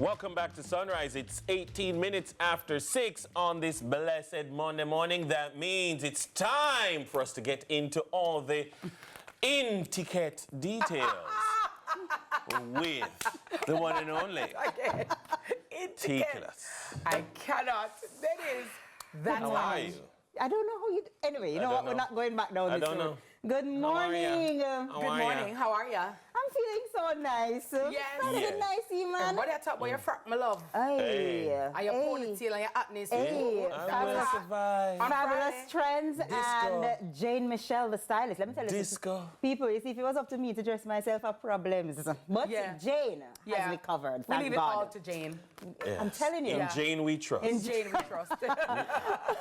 Welcome back to Sunrise. It's 18 minutes after 6 on this blessed Monday morning. That means it's time for us to get into all the intricate details with the one and only Tickles. I cannot. That's How are you? I don't know how you. Anyway, you know what? We're not going back down this road. I don't know. Good morning. Good morning. How are ya? I'm feeling so nice. Yes. Feeling nice, man. Everybody talk about your frock, my love. Hey. And your ponytail and your acne. Hey. I will survive. Fabulous trends Disco. and Jane Michelle, the stylist. Let me tell you, Disco. people, you see, if it was up to me to dress myself up, problems. But Yeah. Jane has me covered. We Thank leave it God. all to Jane. I'm telling you. In Jane we trust. In Jane we trust.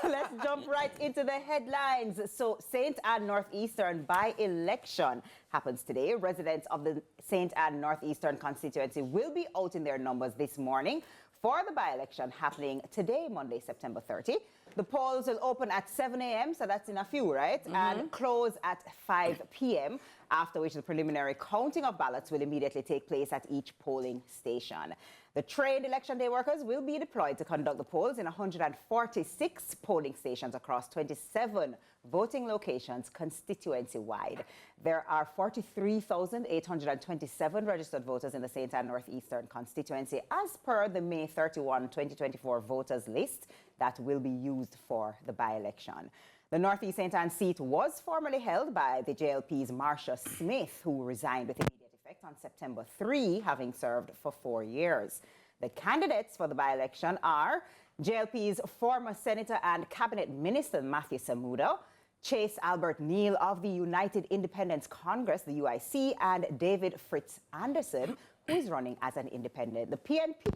Let's jump right into the headlines. So, St. Anne Northeastern by-election happens today. Residents of the St. Anne Northeastern constituency will be out in their numbers this morning for the by-election happening today, Monday, September 30. The polls will open at 7 a.m., so that's in a few, right? And close at 5 p.m., after which the preliminary counting of ballots will immediately take place at each polling station. The trained election day workers will be deployed to conduct the polls in 146 polling stations across 27 voting locations constituency-wide. There are 43,827 registered voters in the St. Anne Northeastern constituency as per the May 31, 2024 voters list that will be used for the by-election. The Northeast St. Anne seat was formerly held by the JLP's Marcia Smith, who resigned with immediate effect on September 3, having served for 4 years. The candidates for the by-election are JLP's former Senator and Cabinet Minister Matthew Samuda, Chase Albert Neal of the United Independence Congress, the UIC, and David Fritz Anderson, who is running as an independent. The PNP has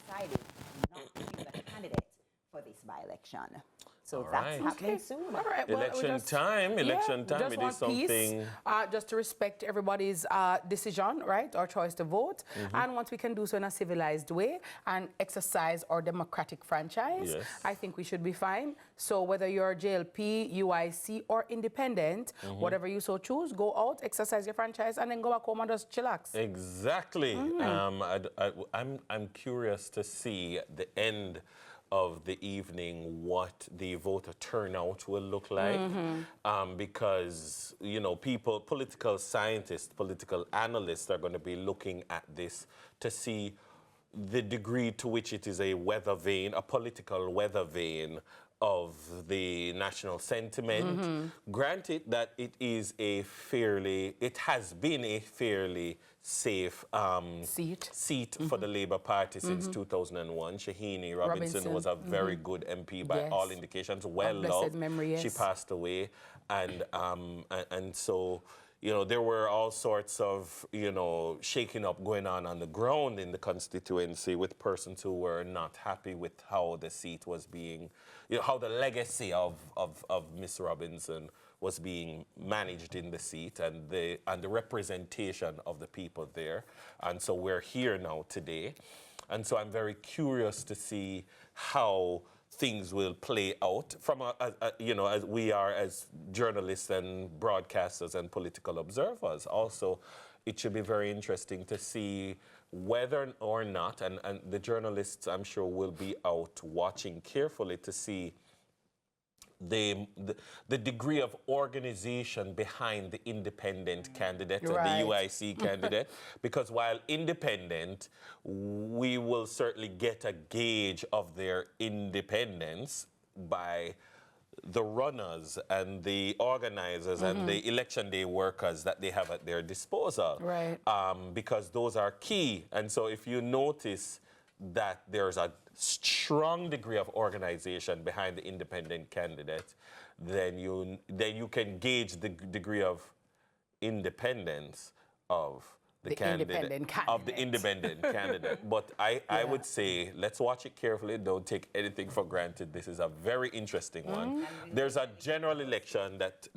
decided not to use a candidate for this by-election. So that's happening soon. All right. Well, Election time. It is something. Peace, just to respect everybody's decision, right, or choice to vote. And once we can do so in a civilized way and exercise our democratic franchise, I think we should be fine. So whether you're JLP, UIC, or independent, whatever you so choose, go out, exercise your franchise, and then go back home and just chillax. Exactly. I'm curious to see the end of the evening what the voter turnout will look like, because, you know, people, political scientists, political analysts are going to be looking at this to see the degree to which it is a weather vane, a political weather vane of the national sentiment. Granted that it has been a fairly safe seat for the Labour Party since 2001. Shahini Robinson was a very good MP by all indications, well loved. Memory, She passed away, and so, you know, there were all sorts of, you know, shaking up going on the ground in the constituency with persons who were not happy with how the seat was being, you know, how the legacy of Miss Robinson was being managed in the seat and the representation of the people there. And so we're here now today. And so I'm very curious to see how things will play out from, you know, as we are as journalists and broadcasters and political observers. Also, it should be very interesting to see whether or not, and the journalists, I'm sure, will be out watching carefully to see the degree of organization behind the independent candidate, the UIC candidate, because while independent, we will certainly get a gauge of their independence by the runners and the organizers and the election day workers that they have at their disposal. Because those are key. And so if you notice that there's a strong degree of organization behind the independent candidate, then you can gauge the degree of independence of the independent candidate. But I would say, let's watch it carefully. Don't take anything for granted. This is a very interesting one. There's a general election that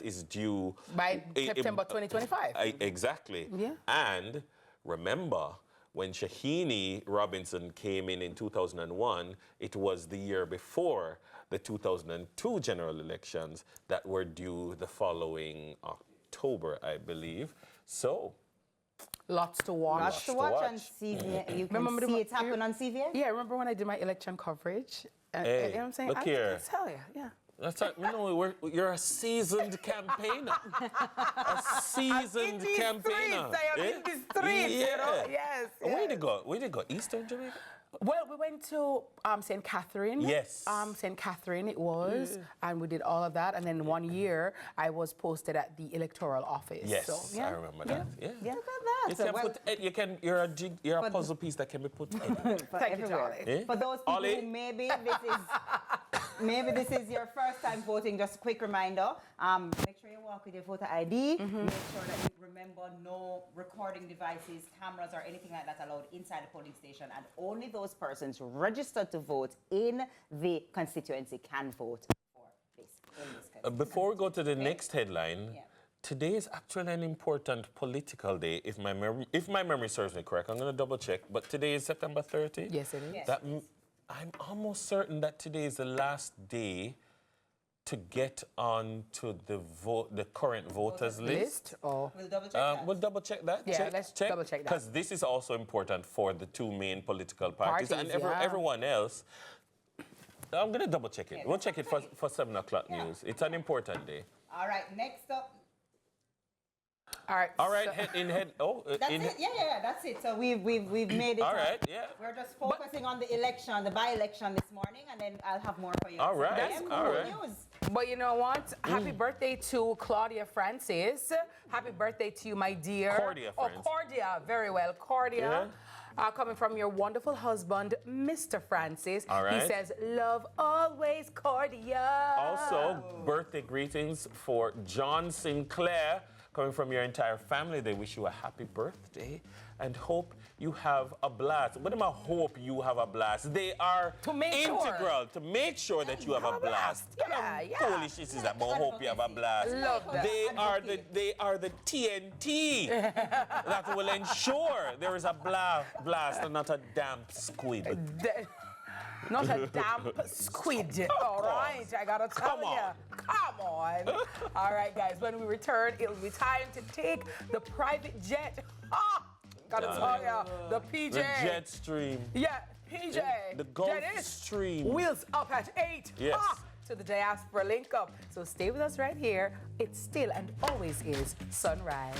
is due by September 2025. Exactly. And remember, when Shahini Robinson came in 2001, it was the year before the 2002 general elections that were due the following October, I believe. So Lots to watch. Lots to watch on CVM. You can see it happen on CVM? Yeah, remember when I did my election coverage? Hey, you know what I'm saying? look here. I tell you, yeah. That's right. You're a seasoned campaigner. A seasoned campaigner. I am in the streets, Yeah. you know? Yes. Where'd it go? Where'd it go? Eastern Jamaica? Well, we went to St. Catherine. Yes. St. Catherine it was, and we did all of that. And then 1 year, I was posted at the electoral office. Yes, so, yeah. I remember that. Yeah. Look at that. You're a puzzle piece that can be put anywhere. Thank you, Charlie. Eh? For those people Ollie? who maybe this is your first time voting, just a quick reminder, make sure you walk with your voter ID. Make sure that you remember no recording devices, cameras, or anything like that allowed inside the polling station, and only those persons registered to vote in the constituency can vote for this. Before we go to the next headline, today is actually an important political day, if my memory serves me correct. I'm going to double check, but today is September 30. Yes, it is. Yes. I'm almost certain that today is the last day to get on to the current voters list. Oh. We'll double check that. We'll double check that. Yeah, let's double check that. Because this is also important for the two main political parties and yeah. everyone else. I'm going to double check it. Yeah, We'll check it for 7 o'clock Yeah. news. It's an important day. All right, next up. All right. All right, That's it. Yeah, that's it. So we've made it. All right, yeah. We're just focusing on the election, the by-election this morning, and then I'll have more for you. All right, That's all cool right. news. But you know what? Happy birthday to Claudia Francis. Happy birthday to you, my dear. Cordia Oh, Francis. Cordia. Very well. Cordia. Coming from your wonderful husband, Mr. Francis. All right. He says, love always, Cordia. Also, birthday greetings for John Sinclair. Coming from your entire family, they wish you a happy birthday and hope you have a blast. What am I hope you have a blast? They are integral to make sure that you have a blast. Yeah, yeah. Foolish is that, but hope you have a blast. Love that. They are the TNT that will ensure there is a blast and not a damp squid. Not a damp squid. All right, I gotta tell you. Come on. All right, guys, when we return, it'll be time to take the private jet. Gotta tell you, the PJ. The jet stream. Yeah, PJ. The Gulf Jet is Stream. Wheels up at 8. Yes. To the Diaspora Link Up. So stay with us right here. It still and always is Sunrise.